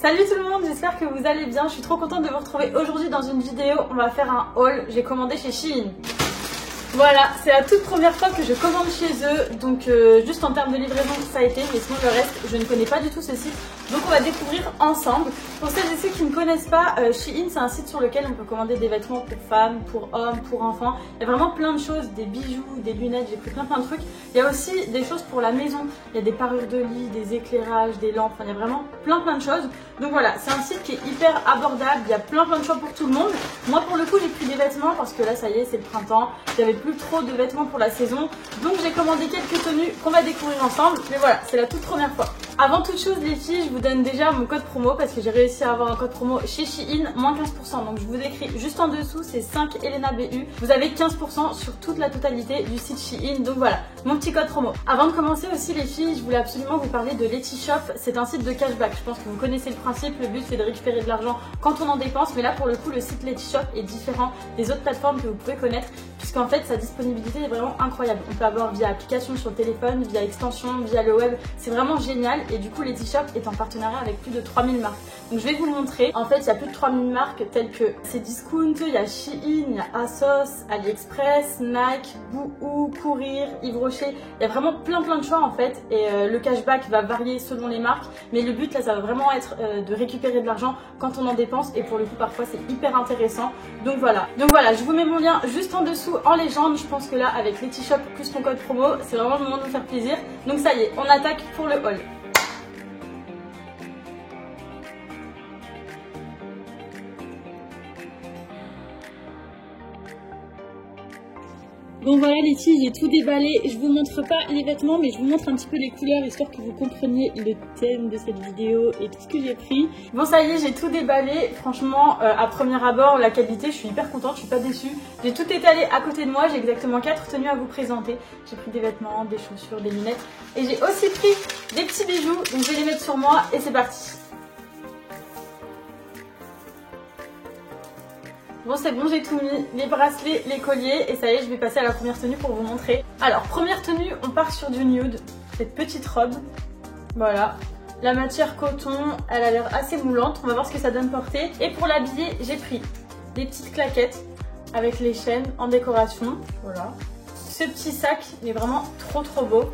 Salut tout le monde, j'espère que vous allez bien. Je suis trop contente de vous retrouver aujourd'hui dans une vidéo. On va faire un haul. J'ai commandé chez Shein. Voilà, c'est la toute première fois que je commande chez eux. Donc juste en termes de livraison, ça a été. Mais sinon le reste, je ne connais pas du tout ce site. Donc on va découvrir ensemble. Pour celles et ceux qui ne connaissent pas, Shein c'est un site sur lequel on peut commander des vêtements pour femmes, pour hommes, pour enfants. Il y a vraiment plein de choses, des bijoux, des lunettes, j'ai pris plein de trucs. Il y a aussi des choses pour la maison. Il y a des parures de lit, des éclairages, des lampes. Enfin, il y a vraiment plein de choses. Donc voilà, c'est un site qui est hyper abordable. Il y a plein de choix pour tout le monde. Moi pour le coup j'ai pris des vêtements parce que là ça y est, c'est le printemps. Il y avait plus trop de vêtements pour la saison. Donc j'ai commandé quelques tenues qu'on va découvrir ensemble. Mais voilà, c'est la toute première fois. Avant toute chose les filles, je vous donne déjà mon code promo parce que j'ai réussi à avoir un code promo chez Shein, moins 15%. Donc je vous écris juste en dessous, c'est 5 ElenaBU. Vous avez 15% sur toute la totalité du site Shein. Donc voilà, mon petit code promo. Avant de commencer aussi les filles, je voulais absolument vous parler de Letishop. C'est un site de cashback. Je pense que vous connaissez le principe. Le but c'est de récupérer de l'argent quand on en dépense. Mais là pour le coup, le site Letishop est différent des autres plateformes que vous pouvez connaître. Puisqu'en fait sa disponibilité est vraiment incroyable. On peut avoir via application sur le téléphone, via extension, via le web. C'est vraiment génial. Et du coup Letishop est en partenariat avec plus de 3000 marques. Donc je vais vous le montrer. En fait il y a plus de 3000 marques telles que Cdiscount, il y a Shein, il y a ASOS, AliExpress, Nike, Boohoo, Courir, Yves Rocher. Il y a vraiment plein de choix en fait. Et le cashback va varier selon les marques. Mais le but là ça va vraiment être de récupérer de l'argent quand on en dépense. Et pour le coup parfois c'est hyper intéressant. Donc voilà, je vous mets mon lien juste en dessous en légende. Je pense que là avec Letishop plus mon code promo, c'est vraiment le moment de vous faire plaisir. Donc ça y est, on attaque pour le haul. Bon voilà les filles, j'ai tout déballé. Je vous montre pas les vêtements mais je vous montre un petit peu les couleurs histoire que vous compreniez le thème de cette vidéo et tout ce que j'ai pris. Bon ça y est, j'ai tout déballé. Franchement à premier abord la qualité, je suis hyper contente, je suis pas déçue. J'ai tout étalé à côté de moi, j'ai exactement 4 tenues à vous présenter. J'ai pris des vêtements, des chaussures, des lunettes et j'ai aussi pris des petits bijoux. Donc je vais les mettre sur moi et c'est parti. Bon c'est bon, j'ai tout mis, les bracelets, les colliers et ça y est, je vais passer à la première tenue pour vous montrer. Alors première tenue, on part sur du nude, cette petite robe, voilà. La matière coton, elle a l'air assez moulante, on va voir ce que ça donne portée. Et pour l'habiller, j'ai pris des petites claquettes avec les chaînes en décoration, voilà. Ce petit sac, il est vraiment trop beau,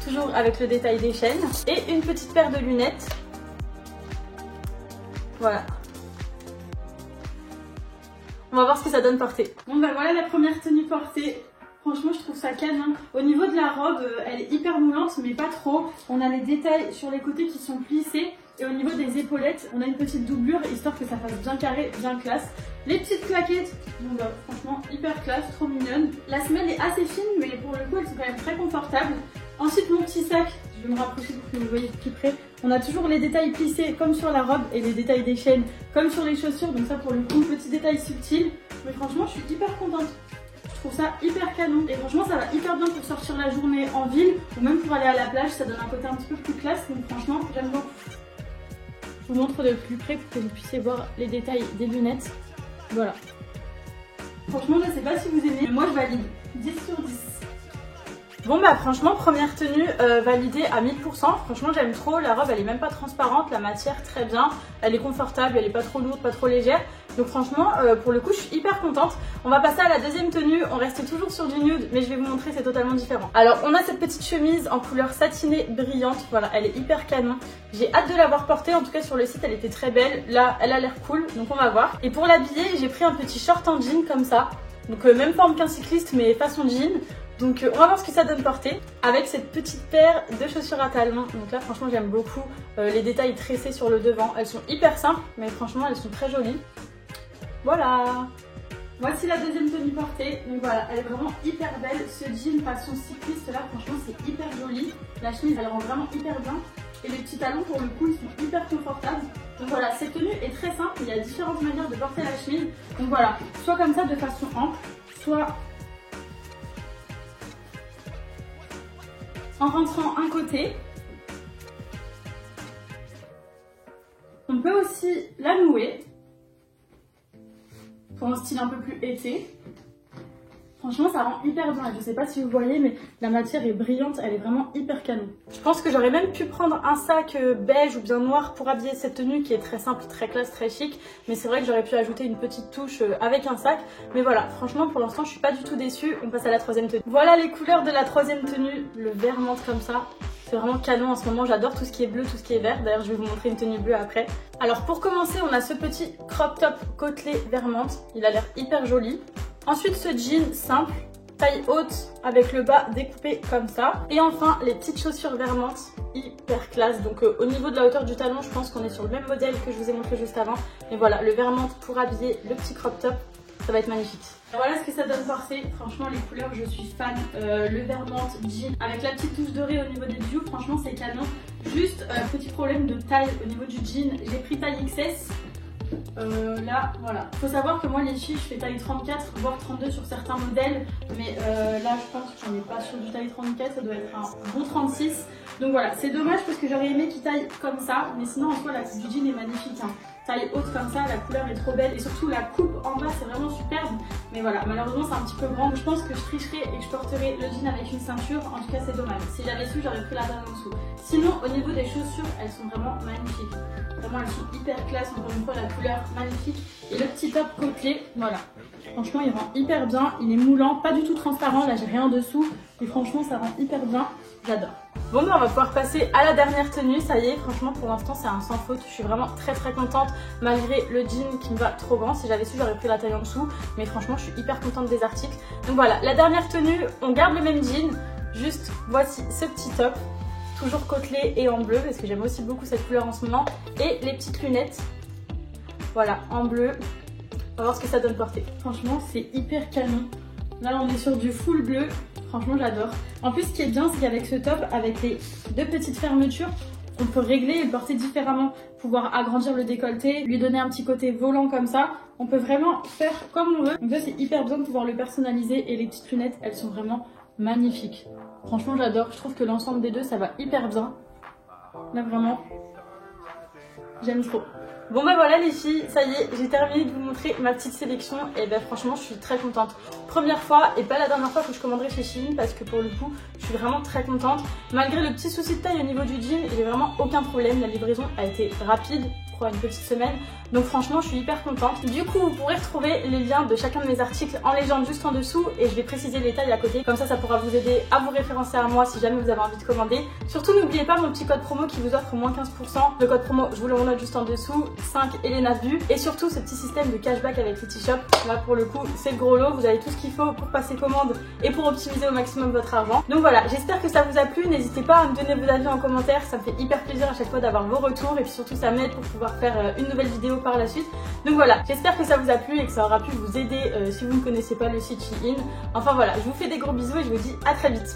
toujours avec le détail des chaînes. Et une petite paire de lunettes, voilà. On va voir ce que ça donne portée. Bon bah voilà la première tenue portée. Franchement je trouve ça canon. Au niveau de la robe, elle est hyper moulante mais pas trop. On a les détails sur les côtés qui sont plissés. Et au niveau des épaulettes, on a une petite doublure histoire que ça fasse bien carré, bien classe. Les petites claquettes, bon bah franchement hyper classe, trop mignonne. La semelle est assez fine mais pour le coup elles sont quand même très confortables. Ensuite mon petit sac, je vais me rapprocher pour que vous voyez de plus près. On a toujours les détails plissés comme sur la robe et les détails des chaînes comme sur les chaussures. Donc ça pour le coup, petit détail subtil. Mais franchement je suis hyper contente. Je trouve ça hyper canon. Et franchement ça va hyper bien pour sortir la journée en ville ou même pour aller à la plage. Ça donne un côté un petit peu plus classe. Donc franchement j'aime beaucoup. Je vous montre de plus près pour que vous puissiez voir les détails des lunettes. Voilà. Franchement je sais pas si vous aimez, mais moi je valide 10 sur 10. Bon bah franchement première tenue validée à 1000%, franchement j'aime trop, la robe elle est même pas transparente, la matière très bien, elle est confortable, elle est pas trop lourde, pas trop légère, donc franchement pour le coup je suis hyper contente. On va passer à la deuxième tenue, on reste toujours sur du nude mais je vais vous montrer, c'est totalement différent. Alors on a cette petite chemise en couleur satinée brillante, voilà elle est hyper canon, j'ai hâte de l'avoir portée, en tout cas sur le site elle était très belle, là elle a l'air cool donc on va voir. Et pour l'habiller j'ai pris un petit short en jean comme ça, donc même forme qu'un cycliste mais façon jean. Donc on va voir ce que ça donne portée avec cette petite paire de chaussures à talons. Donc là franchement j'aime beaucoup les détails tressés sur le devant. Elles sont hyper simples mais franchement elles sont très jolies. Voilà. Voici la deuxième tenue portée. Donc voilà, elle est vraiment hyper belle. Ce jean façon cycliste là franchement c'est hyper joli. La chemise elle rend vraiment hyper bien. Et les petits talons pour le coup ils sont hyper confortables. Donc voilà, cette tenue est très simple. Il y a différentes manières de porter la chemise. Donc voilà, soit comme ça de façon ample, soit en rentrant un côté. On peut aussi la nouer pour un style un peu plus été. Franchement, ça rend hyper bien. Je sais pas si vous voyez, mais la matière est brillante, elle est vraiment hyper canon. Je pense que j'aurais même pu prendre un sac beige ou bien noir pour habiller cette tenue qui est très simple, très classe, très chic. Mais c'est vrai que j'aurais pu ajouter une petite touche avec un sac. Mais voilà, franchement, pour l'instant, je suis pas du tout déçue. On passe à la troisième tenue. Voilà les couleurs de la troisième tenue. Le vert menthe comme ça. C'est vraiment canon en ce moment, j'adore tout ce qui est bleu, tout ce qui est vert. D'ailleurs, je vais vous montrer une tenue bleue après. Alors pour commencer, on a ce petit crop top côtelé vert menthe. Il a l'air hyper joli. Ensuite, ce jean simple, taille haute avec le bas découpé comme ça. Et enfin, les petites chaussures vert menthe, hyper classe. Donc au niveau de la hauteur du talon, je pense qu'on est sur le même modèle que je vous ai montré juste avant. Mais voilà, le vert menthe pour habiller le petit crop top, ça va être magnifique. Voilà ce que ça donne portée. Franchement, les couleurs, je suis fan. Le vert menthe jean avec la petite touche dorée au niveau des bijoux, franchement, c'est canon. Juste petit problème de taille au niveau du jean. J'ai pris taille XS. Là, voilà. Faut savoir que moi, les filles, je fais taille 34, voire 32 sur certains modèles. Mais là, je pense que j'en ai pas sur du taille 34, ça doit être un bon 36. Donc voilà, c'est dommage parce que j'aurais aimé qu'il taille comme ça. Mais sinon, en soi, la coupe du jean est magnifique. Hein. Taille haute comme ça, la couleur est trop belle. Et surtout, la coupe en bas, c'est vraiment superbe. Mais voilà, malheureusement, c'est un petit peu grand. Je pense que je tricherai et que je porterai le jean avec une ceinture. En tout cas, c'est dommage. Si j'avais su, j'aurais pris la dame en dessous. Sinon, au niveau des chaussures, elles sont vraiment magnifiques. Vraiment, elles sont hyper classe. Encore une fois, la couleur magnifique. Et le petit top côtelé, voilà. Franchement, il rend hyper bien. Il est moulant, pas du tout transparent. Là, j'ai rien en dessous. Et franchement, ça rend hyper bien. J'adore. Bon, ben on va pouvoir passer à la dernière tenue. Ça y est, franchement, pour l'instant, c'est un sans faute. Je suis vraiment très contente, malgré le jean qui me va trop grand. Si j'avais su, j'aurais pris la taille en dessous. Mais franchement, je suis hyper contente des articles. Donc voilà, la dernière tenue, on garde le même jean. Juste, voici ce petit top. Toujours côtelé et en bleu, parce que j'aime aussi beaucoup cette couleur en ce moment. Et les petites lunettes. Voilà, en bleu. On va voir ce que ça donne portée. Franchement, c'est hyper canon. Là, on est sur du full bleu. Franchement, j'adore. En plus, ce qui est bien, c'est qu'avec ce top, avec les deux petites fermetures, on peut régler et le porter différemment. Pouvoir agrandir le décolleté, lui donner un petit côté volant comme ça. On peut vraiment faire comme on veut. Donc ça, c'est hyper bien de pouvoir le personnaliser. Et les petites lunettes, elles sont vraiment magnifiques. Franchement, j'adore. Je trouve que l'ensemble des deux, ça va hyper bien. Là, vraiment, j'aime trop. Bon bah voilà les filles, ça y est, j'ai terminé de vous montrer ma petite sélection et ben franchement je suis très contente. Première fois et pas la dernière fois que je commanderai chez Shein parce que pour le coup je suis vraiment très contente. Malgré le petit souci de taille au niveau du jean, j'ai vraiment aucun problème, la livraison a été rapide pour une petite semaine. Donc franchement je suis hyper contente. Du coup vous pourrez retrouver les liens de chacun de mes articles en légende juste en dessous et je vais préciser les tailles à côté. Comme ça pourra vous aider à vous référencer à moi si jamais vous avez envie de commander. Surtout n'oubliez pas mon petit code promo qui vous offre moins 15%. Le code promo je vous le renote juste en dessous. 5 Elena Bu et surtout ce petit système de cashback avec Letty Shop. Là pour le coup c'est le gros lot, vous avez tout ce qu'il faut pour passer commande et pour optimiser au maximum votre argent. Donc voilà, j'espère que ça vous a plu, n'hésitez pas à me donner vos avis en commentaire, ça me fait hyper plaisir à chaque fois d'avoir vos retours et puis surtout ça m'aide pour pouvoir faire une nouvelle vidéo par la suite. Donc voilà, j'espère que ça vous a plu et que ça aura pu vous aider si vous ne connaissez pas le site Shein. Enfin voilà, je vous fais des gros bisous et je vous dis à très vite.